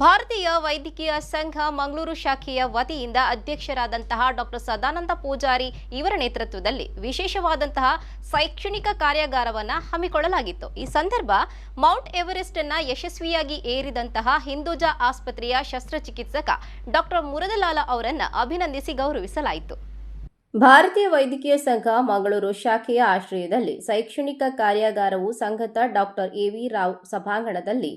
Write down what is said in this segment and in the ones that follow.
ಭಾರತೀಯ ವೈದ್ಯಕೀಯ ಸಂಘ ಮಂಗಳೂರು ಶಾಖೆಯ ವತಿಯಿಂದ ಅಧ್ಯಕ್ಷರಾದಂತಹ ಡಾಕ್ಟರ್ ಸದಾನಂದ ಪೂಜಾರಿ ಇವರ ನೇತೃತ್ವದಲ್ಲಿ ವಿಶೇಷವಾದಂತಹ ಶೈಕ್ಷಣಿಕ ಕಾರ್ಯಾಗಾರವನ್ನು ಹಮ್ಮಿಕೊಳ್ಳಲಾಗಿತ್ತು. ಈ ಸಂದರ್ಭ ಮೌಂಟ್ ಎವರೆಸ್ಟ್ ಅನ್ನು ಯಶಸ್ವಿಯಾಗಿ ಏರಿದಂತಹ ಹಿಂದೂಜಾ ಆಸ್ಪತ್ರೆಯ ಶಸ್ತ್ರಚಿಕಿತ್ಸಕ ಡಾಕ್ಟರ್ ಮುರದಲಾಲ ಅವರನ್ನು ಅಭಿನಂದಿಸಿ ಗೌರವಿಸಲಾಯಿತು. ಭಾರತೀಯ ವೈದ್ಯಕೀಯ ಸಂಘ ಮಂಗಳೂರು ಶಾಖೆಯ ಆಶ್ರಯದಲ್ಲಿ ಶೈಕ್ಷಣಿಕ ಕಾರ್ಯಾಗಾರವು ಸಂಘದ ಡಾಕ್ಟರ್ ಎ.ವಿ. ರಾವ್ ಸಭಾಂಗಣದಲ್ಲಿ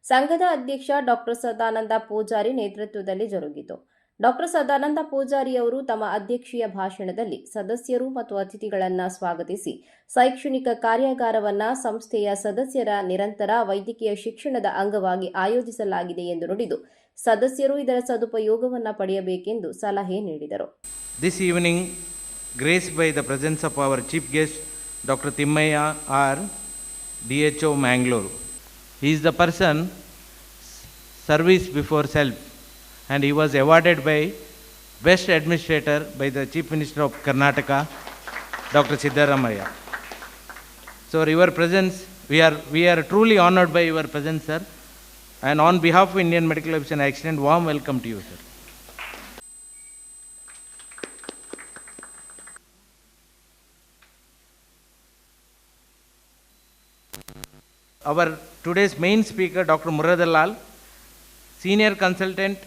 ಸಂಘದ ಅಧ್ಯಕ್ಷ ಡಾಕ್ಟರ್ ಸದಾನಂದ ಪೂಜಾರಿ ನೇತೃತ್ವದಲ್ಲಿ ಜರುಗಿತು. ಡಾಕ್ಟರ್ ಸದಾನಂದ ಪೂಜಾರಿ ಅವರು ತಮ್ಮ ಅಧ್ಯಕ್ಷೀಯ ಭಾಷಣದಲ್ಲಿ ಸದಸ್ಯರು ಮತ್ತು ಅತಿಥಿಗಳನ್ನು ಸ್ವಾಗತಿಸಿ ಶೈಕ್ಷಣಿಕ ಕಾರ್ಯಾಗಾರವನ್ನು ಸಂಸ್ಥೆಯ ಸದಸ್ಯರ ನಿರಂತರ ವೈದ್ಯಕೀಯ ಶಿಕ್ಷಣದ ಅಂಗವಾಗಿ ಆಯೋಜಿಸಲಾಗಿದೆ ಎಂದು ನುಡಿದು ಸದಸ್ಯರು ಇದರ ಸದುಪಯೋಗವನ್ನು ಪಡೆಯಬೇಕೆಂದು ಸಲಹೆ ನೀಡಿದರು. This evening, graced by the presence of our chief guest, Dr. Timmaya R, DHO Mangaluru. He is the person service before self, and he was awarded by Best Administrator by the Chief Minister of Karnataka, Dr. Siddaramaiah. So your presence, we are truly honored by your presence, sir. And on behalf of Indian Medical Association, I extend warm welcome to you, sir. Our today's main speaker, Dr. Muradalal, Senior Consultant,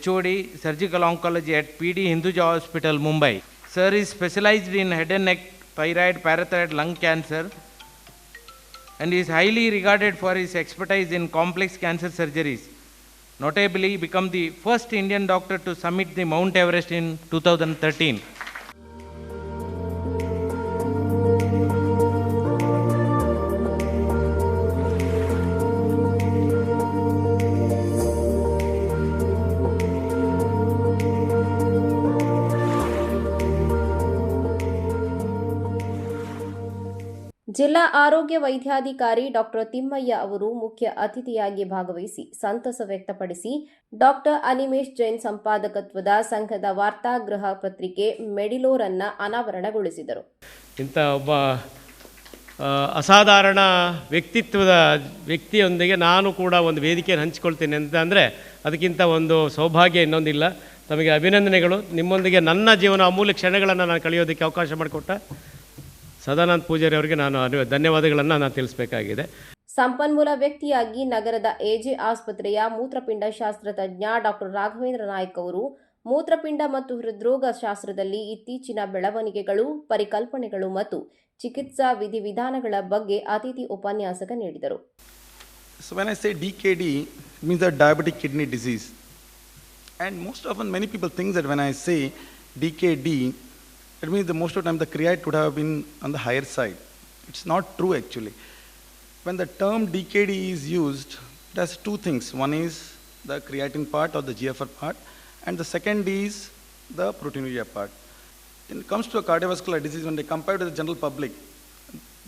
HOD, Surgical Oncology at PD Hinduja Hospital, Mumbai. Sir is specialized in head and neck, thyroid, parathyroid, lung cancer, and is highly regarded for his expertise in complex cancer surgeries. Notably, become the first Indian doctor to summit the Mount Everest in 2013. ಜಿಲ್ಲಾ ಆರೋಗ್ಯ ವೈದ್ಯಾಧಿಕಾರಿ doctor Thimmaiah ಅವರು ಮುಖ್ಯ ಅತಿಥಿಯಾಗಿ ಭಾಗವಹಿಸಿ ಸಂತಸ ವ್ಯಕ್ತಪಡಿಸಿ doctor Animesh Jain ಸಂಪಾದಕತ್ವದ ಸಂಘದ ವಾರ್ತಾಗೃಹ ಪತ್ರಿಕೆ ಮೆಡಿಲೋರ್ ಅನ್ನು ಅನಾವರಣಗೊಳಿಸಿದರು. ಇಂಥ ಒಬ್ಬ ಅಸಾಧಾರಣ ವ್ಯಕ್ತಿತ್ವದ ವ್ಯಕ್ತಿಯೊಂದಿಗೆ ನಾನು ಕೂಡ ಒಂದು ವೇದಿಕೆಯನ್ನು ಹಂಚಿಕೊಳ್ತೇನೆ ಅಂತಂದರೆ ಅದಕ್ಕಿಂತ ಒಂದು ಸೌಭಾಗ್ಯ ಇನ್ನೊಂದಿಲ್ಲ. ತಮಗೆ ಅಭಿನಂದನೆಗಳು. ನಿಮ್ಮೊಂದಿಗೆ ನನ್ನ ಜೀವನ ಅಮೂಲ್ಯ ಕ್ಷಣಗಳನ್ನು ನಾನು ಕಳೆಯೋದಕ್ಕೆ ಅವಕಾಶ ಮಾಡಿಕೊಟ್ಟ ಸದಾನಂದ ಪೂಜಾರಿ ಅವರಿಗೆ ನಾನು ಧನ್ಯವಾದಗಳನ್ನು ನಾನು ತಿಳಿಸಬೇಕಾಗಿದೆ. ಸಂಪನ್ಮೂಲ ವ್ಯಕ್ತಿಯಾಗಿ ನಗರದ ಎಜೆ ಆಸ್ಪತ್ರೆಯ ಮೂತ್ರಪಿಂಡ ಶಾಸ್ತ್ರ ತಜ್ಞ ಡಾಕ್ಟರ್ ರಾಘವೇಂದ್ರ ನಾಯ್ಕ್ ಅವರು ಮೂತ್ರಪಿಂಡ ಮತ್ತು ಹೃದ್ರೋಗ ಶಾಸ್ತ್ರದಲ್ಲಿ ಇತ್ತೀಚಿನ ಬೆಳವಣಿಗೆಗಳು, ಪರಿಕಲ್ಪನೆಗಳು ಮತ್ತು ಚಿಕಿತ್ಸಾ ವಿಧಿವಿಧಾನಗಳ ಬಗ್ಗೆ ಅತಿಥಿ ಉಪನ್ಯಾಸಕ ನೀಡಿದರು. So when I say DKD, it means the diabetic kidney disease. And most often many people think that when I say DKD, it means the most of the time the creatinine would have been on the higher side. It's not true actually. When the term DKD is used, it has two things. One is the creatinine part or the GFR part, and the second is the proteinuria part. When it comes to a cardiovascular disease, when they compare to the general public,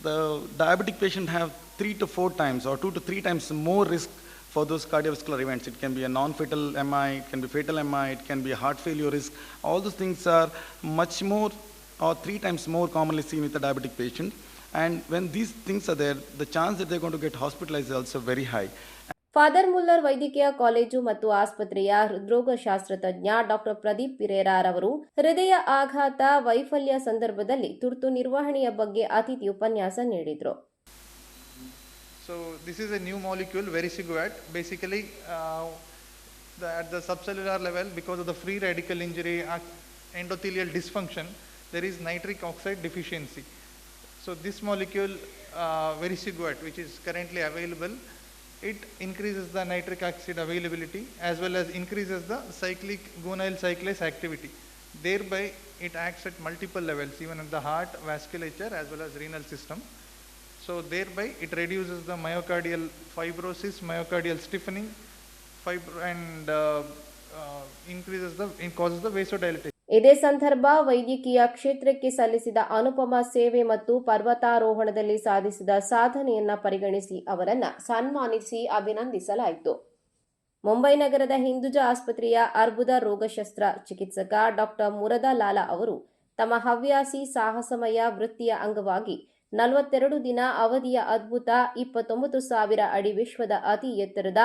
the diabetic patient have 3 to 4 times or 2 to 3 times more risk for those cardiovascular events. It can be a non-fatal MI, it can be fatal MI, it can be a heart failure risk. All those things are much more or 3 times more commonly seen with a diabetic patient. And when these things are there, the chance that they're going to get hospitalized is also very high. Father Muller ವೈದ್ಯಕೀಯ college ಮತ್ತು ಆಸ್ಪತ್ರೆಯ ಹೃದ್ರೋಗ ಶಾಸ್ತ್ರ ತಜ್ಞ doctor Pradeep ಪಿರೇರಾರ್ ಅವರು ಹೃದಯ ಆಘಾತ ವೈಫಲ್ಯ ಸಂದರ್ಭದಲ್ಲಿ ತುರ್ತು ನಿರ್ವಹಣೆಯ ಬಗ್ಗೆ ಅತಿಥಿ ಉಪನ್ಯಾಸ ನೀಡಿದರು. So this is a new molecule, vericiguat. Basically, at the subcellular level, because of the free radical injury, endothelial dysfunction, there is nitric oxide deficiency. So this molecule, vericiguat, which is currently available, it increases the nitric oxide availability as well as increases the cyclic guanyl cyclase activity. Thereby, it acts at multiple levels, even at the heart, vasculature as well as renal system. So thereby, it reduces the myocardial fibrosis, myocardial stiffening, and causes the vasodilatation. ಇದೇ ಸಂದರ್ಭ ವೈದ್ಯಕೀಯ ಕ್ಷೇತ್ರಕ್ಕೆ ಸಲ್ಲಿಸಿದ ಅನುಪಮ ಸೇವೆ ಮತ್ತು ಪರ್ವತಾರೋಹಣದಲ್ಲಿ ಸಾಧಿಸಿದ ಸಾಧನೆಯನ್ನ ಪರಿಗಣಿಸಿ ಅವರನ್ನು ಸನ್ಮಾನಿಸಿ ಅಭಿನಂದಿಸಲಾಯಿತು. ಮುಂಬೈ ನಗರದ ಹಿಂದುಜಾ ಆಸ್ಪತ್ರೆಯ ಅರ್ಬುದ ರೋಗಶಸ್ತ್ರ ಚಿಕಿತ್ಸಕ ಡಾಕ್ಟರ್ ಮುರದಲಾಲ ಅವರು ತಮ್ಮ ಹವ್ಯಾಸಿ ಸಾಹಸಮಯ ವೃತ್ತಿಯ ಅಂಗವಾಗಿ 42 ದಿನ ಅವಧಿಯ ಅದ್ಭುತ 29,000 ಅಡಿ ವಿಶ್ವದ ಅತಿ ಎತ್ತರದ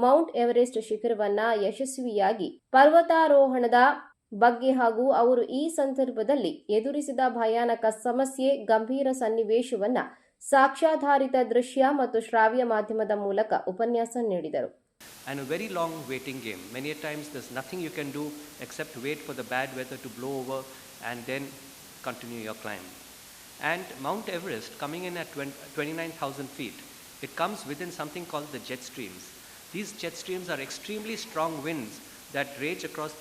ಮೌಂಟ್ ಎವರೆಸ್ಟ್ ಶಿಖರವನ್ನ ಯಶಸ್ವಿಯಾಗಿ ಪರ್ವತಾರೋಹಣದ ಬಗ್ಗೆ ಹಾಗೂ ಅವರು ಈ ಸಂದರ್ಭದಲ್ಲಿ ಎದುರಿಸಿದ ಭಯಾನಕ ಸಮಸ್ಯೆ, ಗಂಭೀರ ಸನ್ನಿವೇಶವನ್ನ ಸಾಕ್ಷ್ಯಾಧಾರಿತ ದೃಶ್ಯ ಮತ್ತು ಶ್ರಾವ್ಯ ಮಾಧ್ಯಮದ ಮೂಲಕ ಉಪನ್ಯಾಸ ನೀಡಿದರು. And a very long waiting game. Many a times there's nothing you can do except wait for the bad weather to blow over and then continue your climb. And Mount Everest, coming in at 29,000 feet, it comes within something called the jet streams. These jet streams are extremely strong winds that rage across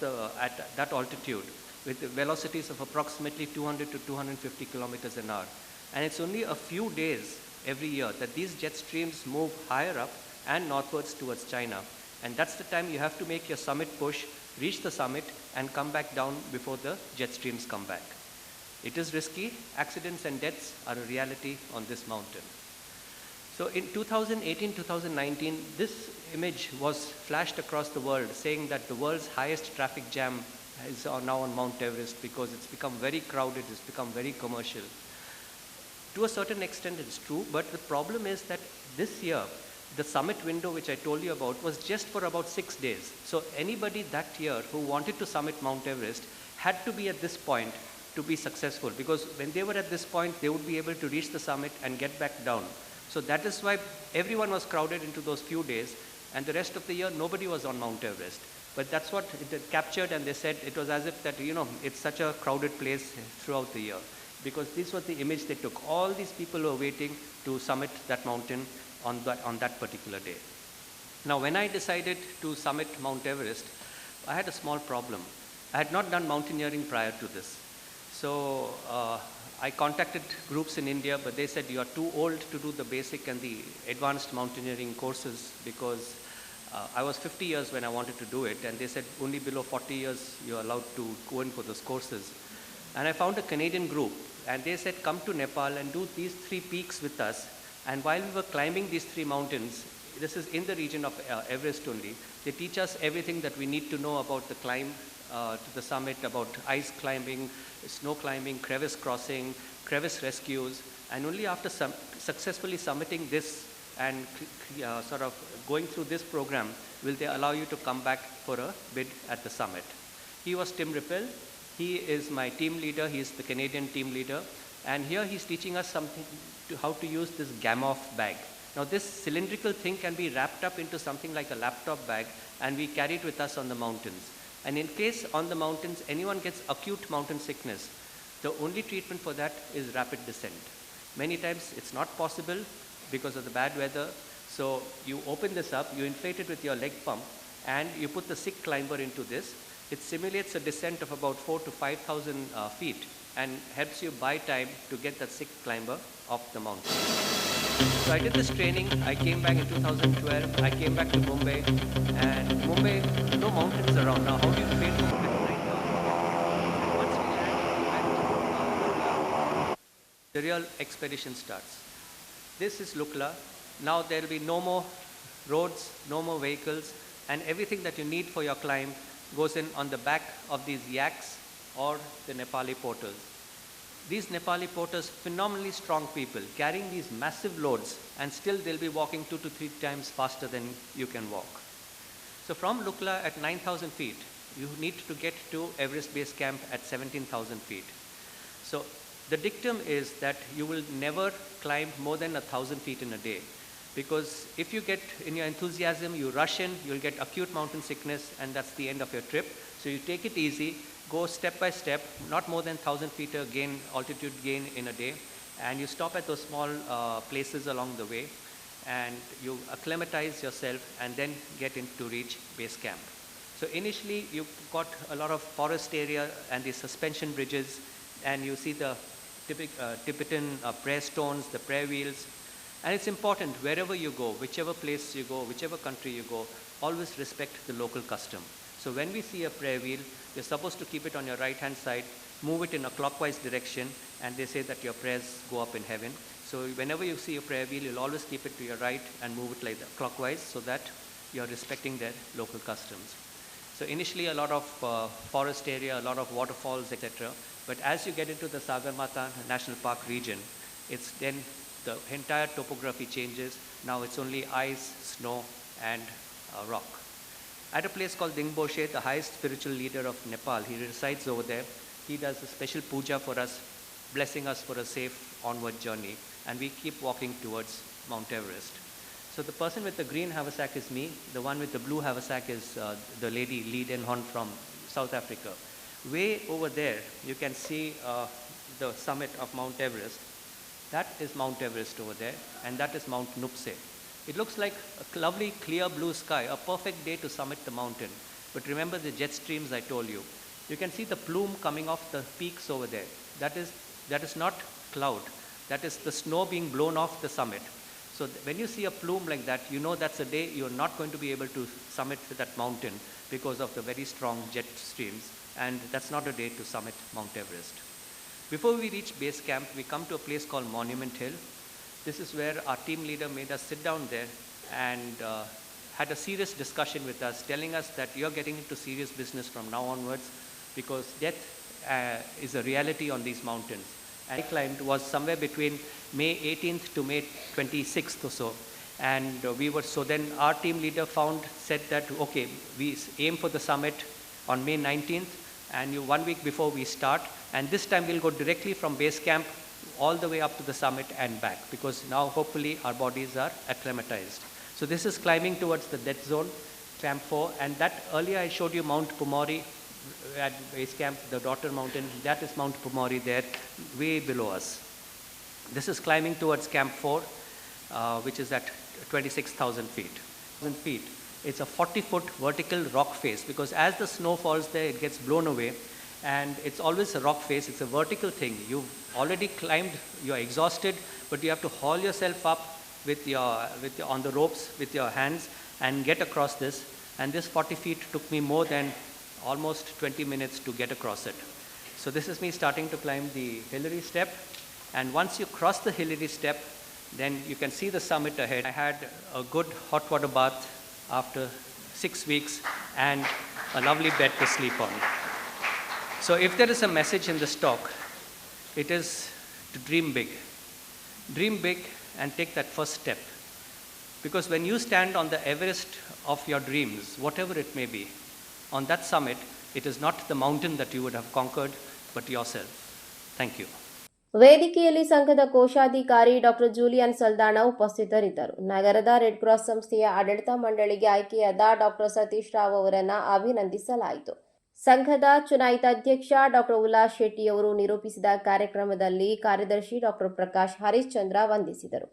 at that altitude with velocities of approximately 200 to 250 kilometers an hour. And it's only a few days every year that these jet streams move higher up and northwards towards China. And that's the time you have to make your summit push, reach the summit, and come back down before the jet streams come back. It is risky. Accidents and deaths are a reality on this mountain. So in 2018-2019, this image was flashed across the world saying that the world's highest traffic jam is now on Mount Everest because it's become very crowded, it's become very commercial. To a certain extent it's true, but the problem is that this year, the summit window which I told you about was just for about 6 days. So anybody that year who wanted to summit Mount Everest had to be at this point to be successful, because when they were at this point, they would be able to reach the summit and get back down. So that is why everyone was crowded into those few days, and the rest of the year nobody was on Mount Everest. But that's what it had captured, and they said it was as if that, it's such a crowded place throughout the year, because this was the image they took. All these people were waiting to summit that mountain on that particular day. Now, when I decided to summit Mount Everest, I had a small problem. I had not done mountaineering prior to this. So I contacted groups in India, but they said you are too old to do the basic and the advanced mountaineering courses, because I was 50 years when I wanted to do it, and they said only below 40 years you are allowed to go in for those courses. And I found a Canadian group, and they said come to Nepal and do these 3 peaks with us. And while we were climbing these 3 mountains, this is in the region of Everest only, they teach us everything that we need to know about the climb to the summit, about ice climbing, snow climbing, crevice crossing, crevice rescues. And only after successfully summiting this and sort of going through this program will they allow you to come back for a bid at the summit. He was Tim Rippel. He is my team leader. He is the Canadian team leader. And here he's teaching us something how to use this Gamoff bag. Now this cylindrical thing can be wrapped up into something like a laptop bag, and we carry it with us on the mountains. And in case on the mountains anyone gets acute mountain sickness, the only treatment for that is rapid descent. Many times it's not possible because of the bad weather. So you open this up, you inflate it with your leg pump, and you put the sick climber into this. It simulates a descent of about 4,000 to 5,000 feet and helps you buy time to get that sick climber off the mountain. So I did this training. I came back in 2012. I came back to Mumbai, and Mumbai, no mountains around. Now, how do you train for it right now? Once we land, the real expedition starts. This is Lukla. Now there will be no more roads, no more vehicles, and everything that you need for your climb goes in on the back of these yaks or the Nepali porters. These Nepali porters, phenomenally strong people, carrying these massive loads, and still they'll be walking 2 to 3 times faster than you can walk. So from Lukla at 9,000 feet, you need to get to Everest Base Camp at 17,000 feet. So the dictum is that you will never climb more than 1,000 feet in a day, because if you get in your enthusiasm, you rush in, you'll get acute mountain sickness, and that's the end of your trip. So you take it easy, go step by step, not more than 1,000 feet altitude gain in a day, and you stop at those small places along the way, and you acclimatize yourself and then get in to reach base camp. So initially you've got a lot of forest area and the suspension bridges, and you see the Tibetan prayer stones, the prayer wheels. And it's important, wherever you go, whichever place you go, whichever country you go, always respect the local custom. So when we see a prayer wheel, you're supposed to keep it on your right hand side, move it in a clockwise direction, and they say that your prayers go up in heaven. So whenever you see a prayer wheel, you'll always keep it to your right and move it like that, clockwise, so that you're respecting their local customs. So initially a lot of forest area, a lot of waterfalls, etc. But as you get into the Sagarmatha National Park region, it's then the entire topography changes. Now it's only ice, snow, and rock. At a place called Dingboshe, the highest spiritual leader of Nepal, he resides over there. He does a special puja for us, blessing us for a safe onward journey, and we keep walking towards Mount Everest. So the person with the green haversack is me. The one with the blue haversack is the lady Lee Den Hon from South Africa. Way over there, you can see the summit of Mount Everest. That is Mount Everest over there, and that is Mount Nuptse. It looks like a lovely clear blue sky, a perfect day to summit the mountain. But remember the jet streams I told you. You can see the plume coming off the peaks over there. That is not cloud. That is the snow being blown off the summit. So when you see a plume like that, you know that's a day you're not going to be able to summit that mountain because of the very strong jet streams. And that's not a day to summit Mount Everest. Before we reach base camp, we come to a place called Monument Hill. This is where our team leader made us sit down there and had a serious discussion with us, telling us that you're getting into serious business from now onwards because death is a reality on these mountains. And I climbed was somewhere between May 18th to May 26th or so. And so then our team leader said that, okay, we aim for the summit on May 19th, and 1 week before we start. And this time we'll go directly from base camp all the way up to the summit and back, because now hopefully our bodies are acclimatized. So this is climbing towards the death zone, camp 4, and that earlier I showed you Mount Pumori at base camp, the daughter mountain. That is Mount Pumori there, way below us. This is climbing towards camp 4, which is at 26,000 feet. It's a 40-foot vertical rock face, because as the snow falls there, it gets blown away. And it's always a rock face, it's a vertical thing. You've already climbed, you're exhausted, but you have to haul yourself up on the ropes with your hands and get across this. And this 40 feet took me more than almost 20 minutes to get across it. So this is me starting to climb the Hillary step. And once you cross the Hillary step, then you can see the summit ahead. I had a good hot water bath after 6 weeks and a lovely bed to sleep on. So if there is a message in this talk, it is to dream big. Dream big and take that first step. Because when you stand on the Everest of your dreams, whatever it may be, on that summit, it is not the mountain that you would have conquered, but yourself. Thank you. ವೇದಿಕೆಯಲ್ಲಿ ಸಂಘದ ಕೋಶಾಧಿಕಾರಿ doctor Julian ಸಲ್ದಾಣ ಉಪಸ್ಥಿತರಿದ್ದರು. ನಗರದ red cross ಸಂಸ್ಥೆಯ ಆಡಳಿತ ಮಂಡಳಿಗೆ ಆಯ್ಕೆಯಾದ doctor Satish Rao ಅವರನ್ನು ಅಭಿನಂದಿಸಲಾಯಿತು. ಸಂಘದ ಚುನಾಯಿತ ಅಧ್ಯಕ್ಷ ಡಾಕ್ಟರ್ ಉಲ್ಲಾಸ್ ಶೆಟ್ಟಿಯವರು ನಿರೂಪಿಸಿದ ಕಾರ್ಯಕ್ರಮದಲ್ಲಿ ಕಾರ್ಯದರ್ಶಿ ಡಾಕ್ಟರ್ ಪ್ರಕಾಶ್ ಹರಿಶ್ಚಂದ್ರ ವಂದಿಸಿದರು.